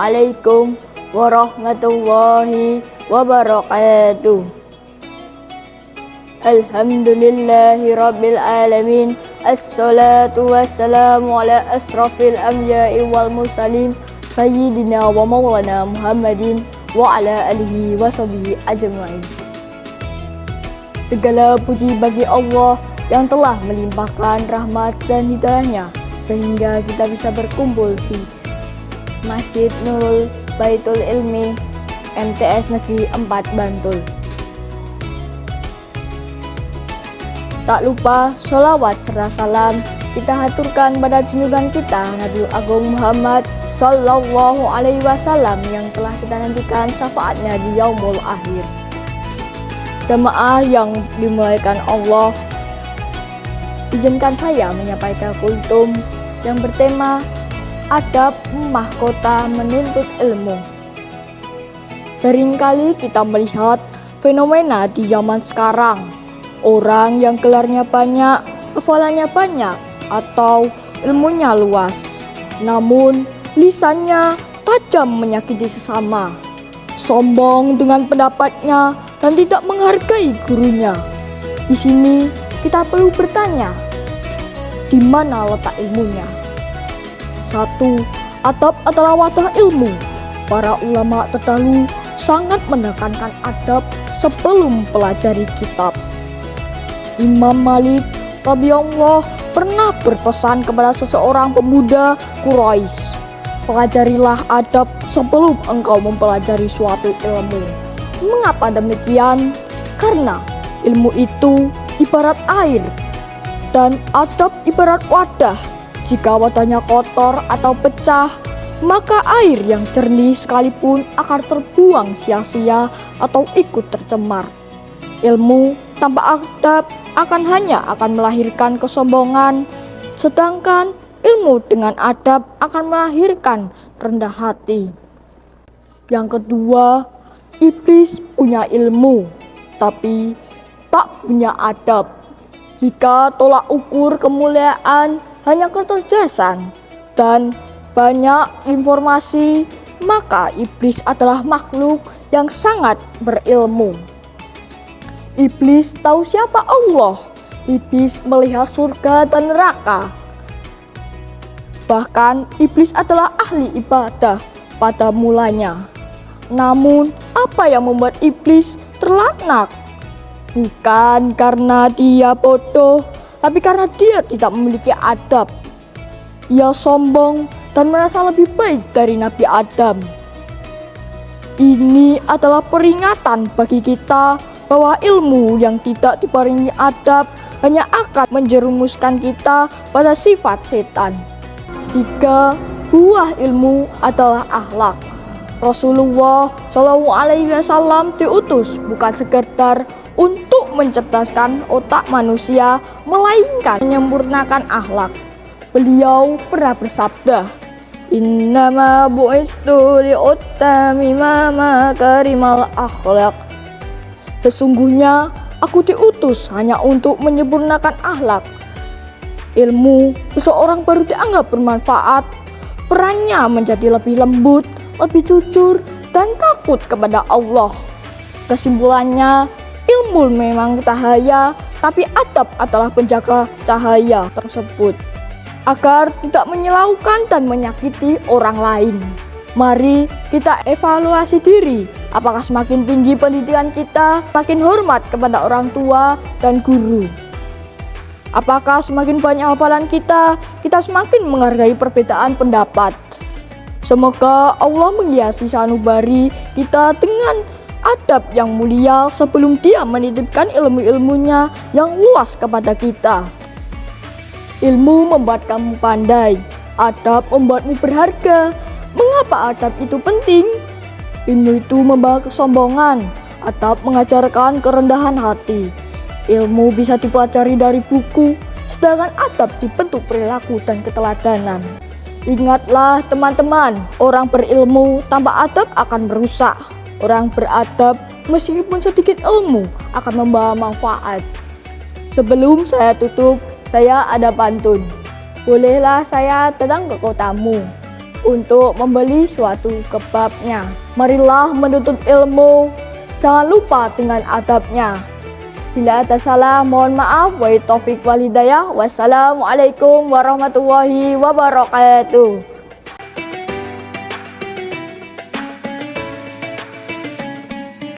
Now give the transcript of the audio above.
Assalamualaikum warahmatullahi wabarakatuh. Alhamdulillahi rabbil alamin. Assalatu wassalamu ala asrafil anbiya'i wal mursalin sayyidina wa maulana Muhammadin wa ala alihi wa sahbihi ajma'in. Segala puji bagi Allah yang telah melimpahkan rahmat dan hidayahnya sehingga kita bisa berkumpul di Masjid Nurul Baitul Ilmi MTS Negeri 4 Bantul. Tak lupa sholawat serta salam kita haturkan pada junjungan kita Nabi Agung Muhammad Sallallahu Alaihi Wasallam yang telah kita nantikan syafaatnya di yaumul akhir. Jamaah yang dimuliakan Allah, izinkan saya menyampaikan kultum yang bertema Adab Mahkota Menuntut Ilmu. Seringkali kita melihat fenomena di zaman sekarang, orang yang gelarnya banyak, hafalannya banyak, atau ilmunya luas, namun lisannya tajam menyakiti sesama, sombong dengan pendapatnya dan tidak menghargai gurunya. Di sini kita perlu bertanya, di mana letak ilmunya? 1. Adab adalah wadah ilmu. Para ulama terdahulu sangat menekankan adab sebelum pelajari kitab. Imam Malik radhiyallahu pernah berpesan kepada seseorang pemuda Quraisy, pelajarilah adab sebelum engkau mempelajari suatu ilmu. Mengapa demikian? Karena ilmu itu ibarat air dan adab ibarat wadah. Jika wadahnya kotor atau pecah, maka air yang jernih sekalipun akan terbuang sia-sia atau ikut tercemar. Ilmu tanpa adab akan melahirkan kesombongan, sedangkan ilmu dengan adab akan melahirkan rendah hati. Yang kedua, iblis punya ilmu, tapi tak punya adab. Jika tolak ukur kemuliaan hanya kecerdasan dan banyak informasi, maka iblis adalah makhluk yang sangat berilmu. Iblis tahu siapa Allah. Iblis melihat surga dan neraka. Bahkan iblis adalah ahli ibadah pada mulanya. Namun apa yang membuat iblis terlaknat? Bukan karena dia bodoh, tapi karena dia tidak memiliki adab. Ia sombong dan merasa lebih baik dari Nabi Adam. Ini adalah peringatan bagi kita bahwa ilmu yang tidak dibarengi adab hanya akan menjerumuskan kita pada sifat setan. 3. Buah ilmu adalah akhlak. Rasulullah Shallallahu Alaihi Wasallam diutus bukan sekedar untuk mencerdaskan otak manusia, melainkan menyempurnakan akhlak. Beliau pernah bersabda, Innama bu'istu li'utamima makarimal akhlak. Sesungguhnya aku diutus hanya untuk menyempurnakan akhlak. Ilmu seseorang baru dianggap bermanfaat, perannya menjadi lebih lembut, lebih jujur, dan takut kepada Allah. Kesimpulannya, ilmu memang cahaya, tapi adab adalah penjaga cahaya tersebut agar tidak menyilaukan dan menyakiti orang lain. Mari kita evaluasi diri, apakah semakin tinggi pendidikan kita, semakin hormat kepada orang tua dan guru. Apakah semakin banyak hafalan kita semakin menghargai perbedaan pendapat. Semoga Allah menghiasi sanubari kita dengan adab yang mulia sebelum dia menitipkan ilmu-ilmunya yang luas kepada kita. Ilmu membuat kamu pandai, adab membuatmu berharga. Mengapa adab itu penting? Ilmu itu membawa kesombongan, adab mengajarkan kerendahan hati. Ilmu bisa dipelajari dari buku, sedangkan adab dibentuk perilaku dan keteladanan. Ingatlah teman-teman, orang berilmu tanpa adab akan merusak. Orang beradab meskipun sedikit ilmu akan membawa manfaat. Sebelum saya tutup, saya ada pantun. Bolehlah saya datang ke kotamu, untuk membeli suatu kebabnya. Marilah menuntut ilmu, jangan lupa dengan adabnya. Bila ada salah, mohon maaf. Wa taufik wal hidayah. Wassalamualaikum warahmatullahi wabarakatuh.